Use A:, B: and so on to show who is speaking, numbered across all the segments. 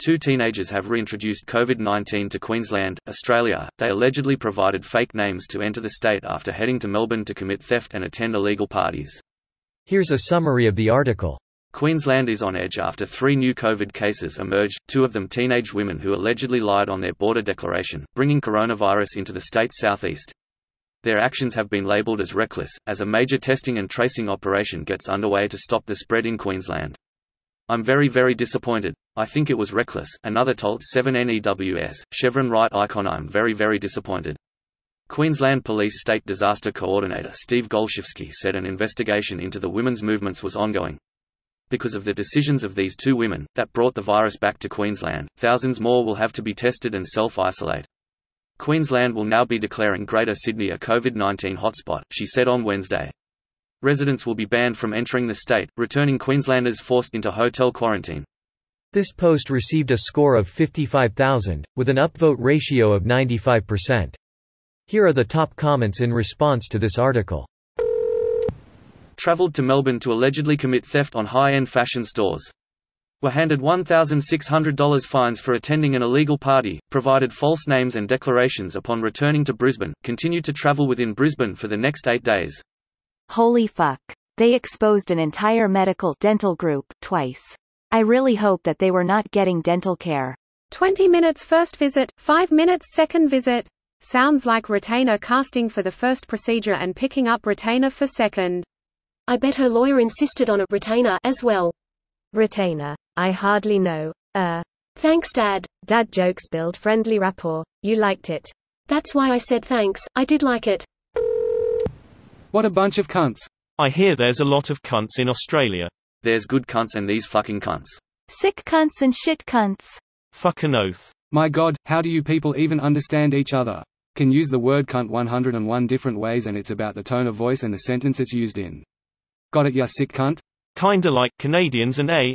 A: two teenagers have reintroduced COVID-19 to Queensland, Australia. They allegedly provided fake names to enter the state after heading to Melbourne to commit theft and attend illegal parties.
B: Here's a summary of the article.
A: Queensland is on edge after 3 new COVID cases emerged, 2 of them teenage women who allegedly lied on their border declaration, bringing coronavirus into the state's southeast. Their actions have been labelled as reckless, as a major testing and tracing operation gets underway to stop the spread in Queensland. "I'm very disappointed. I think it was reckless," another told 7NEWS, Chevron right icon. "I'm very disappointed." Queensland Police State Disaster Coordinator Steve Golshevsky said an investigation into the women's movements was ongoing. Because of the decisions of these 2 women, that brought the virus back to Queensland, thousands more will have to be tested and self-isolate. Queensland will now be declaring Greater Sydney a COVID-19 hotspot, she said on Wednesday. Residents will be banned from entering the state, returning Queenslanders forced into hotel quarantine.
B: This post received a score of 55,000, with an upvote ratio of 95%. Here are the top comments in response to this article.
A: Travelled to Melbourne to allegedly commit theft on high-end fashion stores. Were handed $1,600 fines for attending an illegal party, provided false names and declarations upon returning to Brisbane, continued to travel within Brisbane for the next 8 days.
C: Holy fuck. They exposed an entire medical dental group twice. I really hope that they were not getting dental care.
D: 20 minutes first visit, 5 minutes second visit. Sounds like retainer casting for the first procedure and picking up retainer for second.
E: I bet her lawyer insisted on a retainer as well.
F: Retainer. I hardly know.
E: Thanks, Dad.
F: Dad jokes build friendly rapport. You liked it.
E: That's why I said thanks. I did like it.
G: What a bunch of cunts.
H: I hear there's a lot of cunts in Australia.
A: There's good cunts and these fucking cunts.
C: Sick cunts and shit cunts.
H: Fucking oath.
G: My God, how do you people even understand each other? Can use the word cunt 101 different ways and it's about the tone of voice and the sentence it's used in. Got it, ya sick cunt?
H: Kinda like Canadians and a.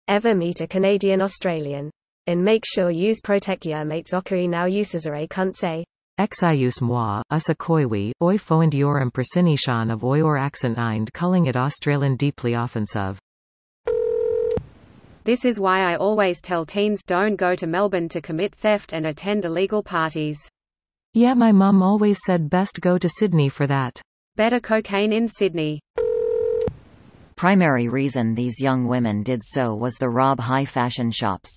F: Ever meet a Canadian Australian? And make sure use protect your mates okari now uses a cunt say.
I: Exius moi, us a koiwi, oi foendiorum prasinishan of oi or accent eind culling it Australian deeply offensive.
D: This is why I always tell teens don't go to Melbourne to commit theft and attend illegal parties.
I: Yeah, my mum always said best go to Sydney for that.
D: Better cocaine in Sydney.
J: Primary reason these young women did so was the rob high fashion shops.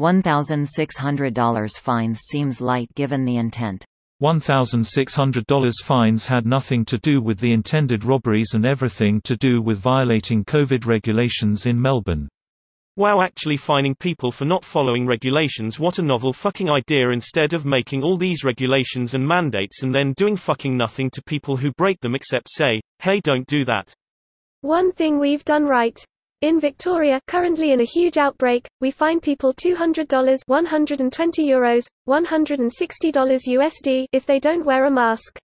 J: $1,600 fines seems light given the intent.
K: $1,600 fines had nothing to do with the intended robberies and everything to do with violating COVID regulations in Melbourne.
H: Wow, actually fining people for not following regulations, what a novel fucking idea, instead of making all these regulations and mandates and then doing fucking nothing to people who break them except say, hey, don't do that.
F: One thing we've done right. In Victoria, currently in a huge outbreak, we fine people $200, €120, $160 USD if they don't wear a mask.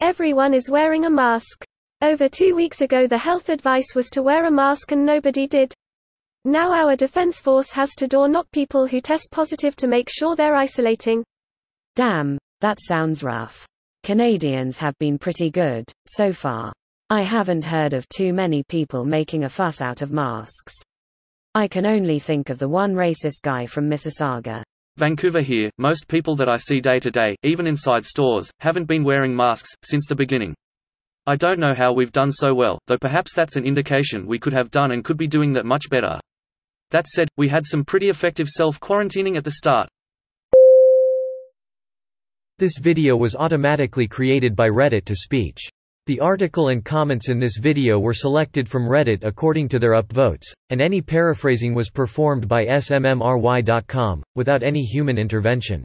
F: Everyone is wearing a mask. Over 2 weeks ago the health advice was to wear a mask and nobody did. Now our defense force has to door knock people who test positive to make sure they're isolating.
L: Damn, that sounds rough. Canadians have been pretty good, so far. I haven't heard of too many people making a fuss out of masks. I can only think of the one racist guy from Mississauga.
A: Vancouver here, most people that I see day to day, even inside stores, haven't been wearing masks since the beginning. I don't know how we've done so well, though perhaps that's an indication we could have done and could be doing that much better. That said, we had some pretty effective self-quarantining at the start.
B: This video was automatically created by Reddit to speech. The article and comments in this video were selected from Reddit according to their upvotes, and any paraphrasing was performed by smmry.com, without any human intervention.